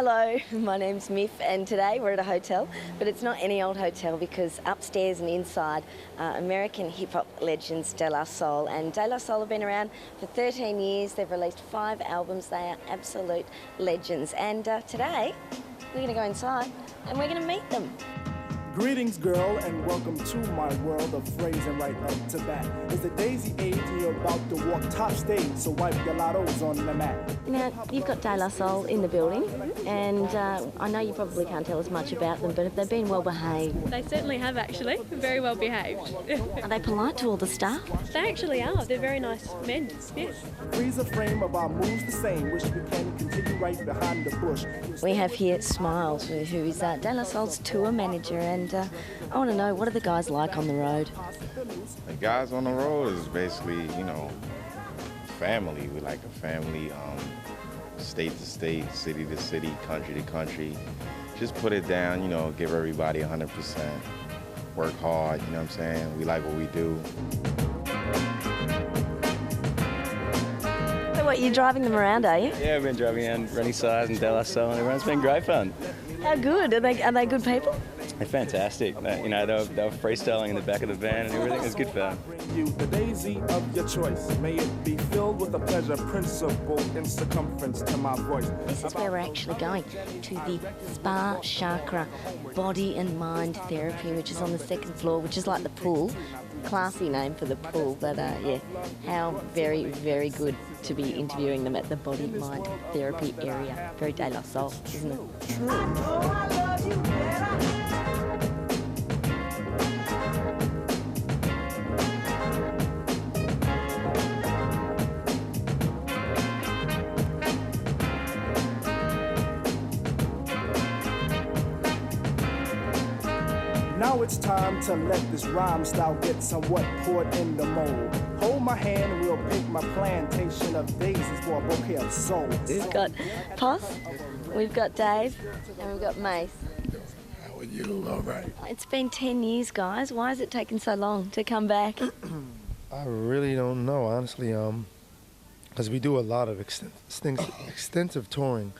Hello, my name's Miff and today we're at a hotel, but it's not any old hotel because upstairs and inside are American hip-hop legends De La Soul, and De La Soul have been around for 13 years. They've released 5 albums. They are absolute legends, and today we're going to go inside and we're going to meet them. Greetings, girl, and welcome to my world of phrasing right up to bat. It's the daisy age and you're about to walk top stage, so wipe your lottos on the mat. Now, you've got De La Soul in the building, and I know you probably can't tell us much about them, but have they been well behaved? They certainly have, actually. Very well behaved. Are they polite to all the staff? They actually are. They're very nice men, yes. Freeze a frame of our moves the same, wish we can continue right behind the bush. We have here Smiles, who is De La Soul's tour manager, and I want to know, what are the guys like on the road? The guys on the road is basically, you know, family. We like a family, state to state, city to city, country to country. Just put it down, you know, give everybody 100%. Work hard, you know what I'm saying? We like what we do. So what, you're driving them around, are you? Yeah, I've been driving around Rennie Size and De La Soul, and everyone's been great fun. How good? Are they good people? They're fantastic. You know, they were freestyling in the back of the van and everything. It was good fun. You the daisy of your choice. May it be filled with a pleasure principle in circumference to my voice. This is where we're actually going, to the Spa Chakra Body and Mind Therapy, which is on the 2nd floor, which is like the pool. Classy name for the pool, but yeah, how very, very good to be interviewing them at the Body Mind Therapy area. Very De La Soul, isn't it? Now it's time to let this rhyme style get somewhat poured in the mold. Hold my hand and we'll pick my plantation of daisies for a bouquet of souls. We've got Poss, we've got Dave, and we've got Mace. How are you? All right. It's been 10 years, guys. Why has it taken so long to come back? I really don't know, honestly, because we do a lot of extensive touring.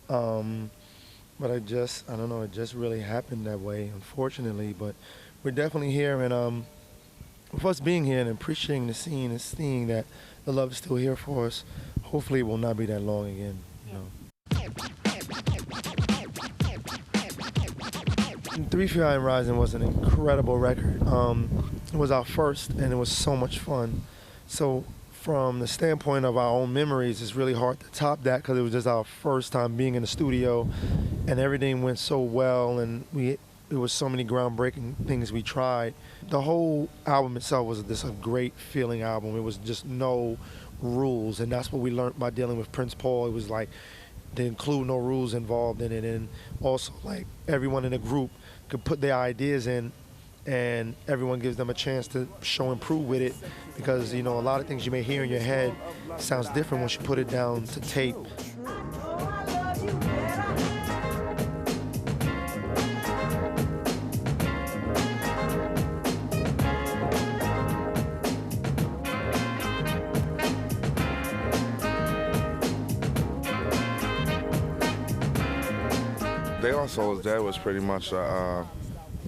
But I don't know, it just really happened that way, unfortunately. But we're definitely here, and with us being here and appreciating the scene and seeing that the love is still here for us, hopefully it will not be that long again, you know. 3 Feet High and Rising was an incredible record. It was our first, and it was so much fun. So from the standpoint of our own memories, it's really hard to top that because it was just our first time being in the studio, and everything went so well, and there was so many groundbreaking things we tried. The whole album itself was just a great feeling album. It was just no rules, and that's what we learned by dealing with Prince Paul. It was like to include no rules involved in it, and also like everyone in the group could put their ideas in, and everyone gives them a chance to show and prove with it, because you know a lot of things you may hear in your head sounds different once you put it down to tape. De La Soul's Dead was pretty much, I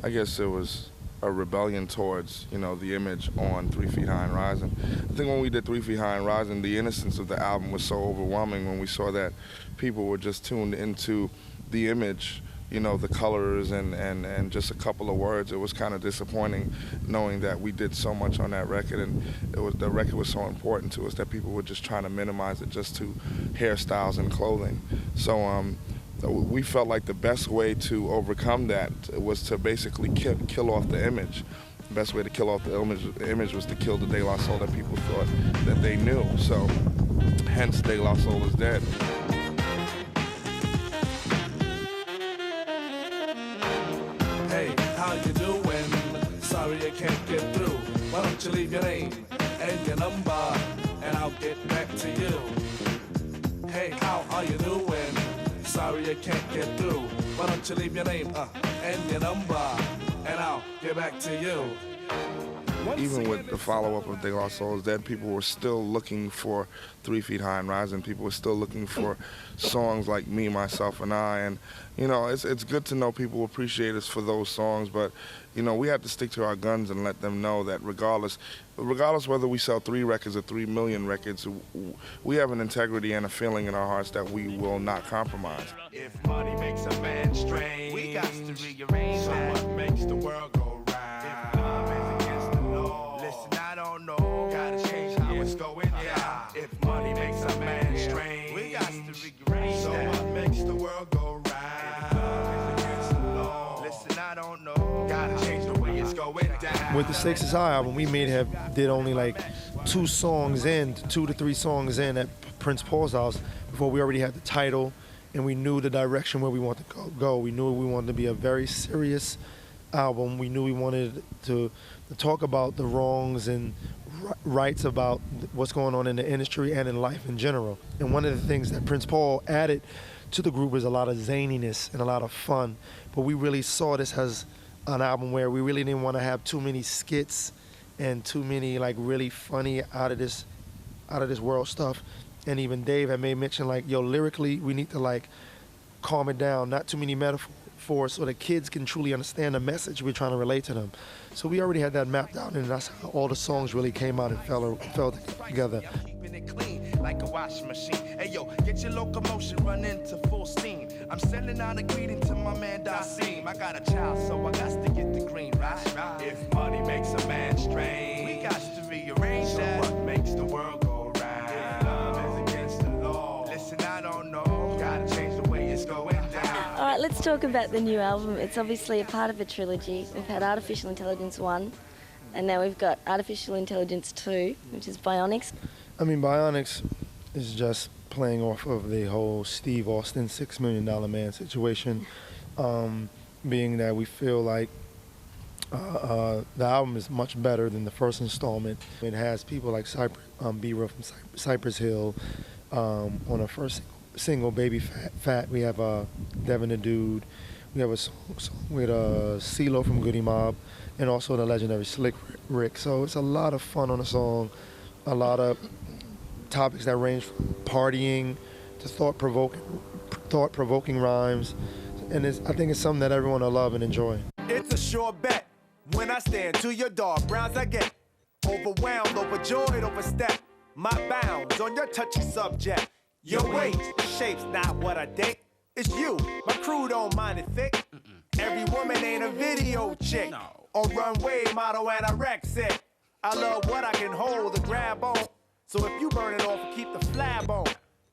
guess it was a rebellion towards, you know, the image on 3 Feet High and Rising. I think when we did 3 Feet High and Rising, the innocence of the album was so overwhelming when we saw that people were just tuned into the image, you know, the colors and just a couple of words. It was kind of disappointing knowing that we did so much on that record, and the record was so important to us that people were just trying to minimize it just to hairstyles and clothing. So we felt like the best way to overcome that was to basically kill off the image. The best way to kill off the image was to kill the De La Soul that people thought that they knew. So, hence De La Soul is dead. Hey, how you doing? Sorry I can't get through. Why don't you leave your name and your number, and I'll get back to you. Hey, how are you doing? Sorry I can't get through. Why don't you leave your name and your number, and I'll get back to you. even with the follow-up of De La Soul's Dead, people were still looking for 3 Feet High and Rising. People were still looking for songs like Me, Myself, and I. And, you know, it's good to know people appreciate us for those songs, but, you know, we have to stick to our guns and let them know that regardless whether we sell 3 records or 3 million records, we have an integrity and a feeling in our hearts that we will not compromise. If money makes a man strange, we got to rearrange that. So what makes the world go round? If love is against the law, listen, I don't know, gotta change how it's going down. If money makes a man strange, we got to rearrange that. So what makes the world go round? If love is against the law, listen, I don't know, gotta change the way it's going down. With the Stakes Is High album, we did only like 2 to 3 songs in at Prince Paul's house before we already had the title and we knew the direction where we wanted to go. We knew we wanted to be a very serious album. We knew we wanted to talk about the wrongs and rights about what's going on in the industry and in life in general. And one of the things that Prince Paul added to the group was a lot of zaniness and a lot of fun. But we really saw this as an album where we really didn't want to have too many skits and too many like really funny out of this world stuff. And even Dave had made mention like, yo, lyrically we need to like calm it down, not too many metaphors so that kids can truly understand the message we're trying to relate to them. So we already had that mapped out, and that's how all the songs really came out and fell together. Keeping it clean like a washing machine. Hey yo, get your locomotion running to full steam. I'm sending out a greeting to my man Dasim. I got a child, so I got to get the green, right? If money makes a man strange, we got to rearrange that. So what makes the world go round? If love is against the law, listen, I don't know, gotta change the way it's going down. All right, let's talk about the new album. It's obviously a part of a trilogy. We've had Artificial Intelligence 1, and now we've got Artificial Intelligence 2, which is Bionics. I mean, Bionics is just playing off of the whole Steve Austin $6 Million Man situation, being that we feel like the album is much better than the first installment. It has people like B-Real from Cypress Hill on our first single, Baby Fat. We have Devin the Dude. We have a song with CeeLo from Goody Mob, and also the legendary Slick Rick. So it's a lot of fun on the song, a lot of topics that range from partying to thought-provoking rhymes, and I think it's something that everyone will love and enjoy. It's a sure bet when I stand to your dark browns. I get overwhelmed, overjoyed, overstep my bounds on your touchy subject. Your weight, shape's not what I date. It's you, my crew don't mind it thick. Every woman ain't a video chick or runway model anorexic. I love what I can hold and grab on. So if you burn it off and keep the flab on,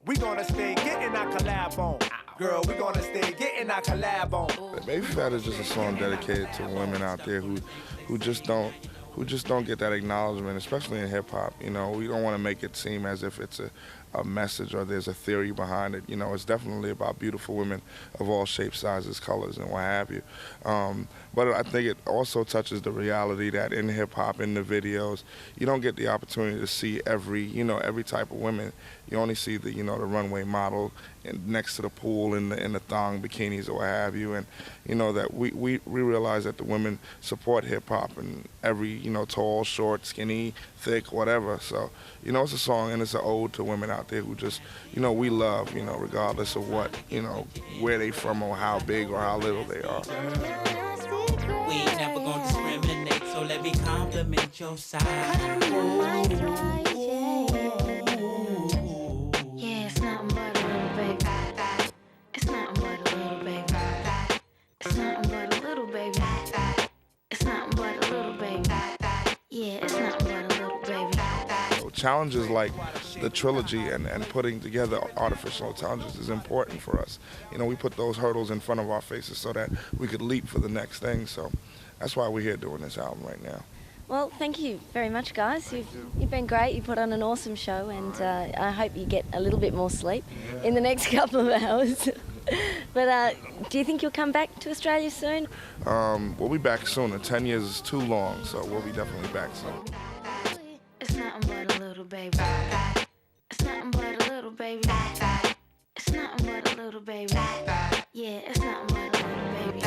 we gonna stay getting our collab on. Girl, we gonna stay getting our collab on. Baby Fat is just a song dedicated to women out there who just don't get that acknowledgement, especially in hip hop. You know, we don't want to make it seem as if it's a message or there's a theory behind it. You know, it's definitely about beautiful women of all shapes, sizes, colors, and what have you. But I think it also touches the reality that in hip hop, in the videos, you don't get the opportunity to see every type of women. You only see the runway model and next to the pool in the thong bikinis or what have you. And that we realize that the women support hip hop and every tall, short, skinny, thick, whatever. So it's a song and it's an ode to women out there who just we love regardless of what where they from or how big or how little they are. We ain't never gonna discriminate, so let me compliment your side. Yeah, it's nothing but a little baby. It's nothing but a little baby. It's nothing but a little baby. It's nothing but a little baby. Yeah, it's nothing but a little baby. Challenges like the trilogy and putting together artificial intelligence is important for us. We put those hurdles in front of our faces so that we could leap for the next thing. So that's why we're here doing this album right now. Well, thank you very much, guys. You've been great. You put on an awesome show, and I hope you get a little bit more sleep in the next couple of hours. But do you think you'll come back to Australia soon? We'll be back sooner. 10 years is too long, so we'll be definitely back soon. It's nothing but a little baby. It's nothing but a little baby. It's nothing but a little baby. Yeah, it's nothing but a little baby.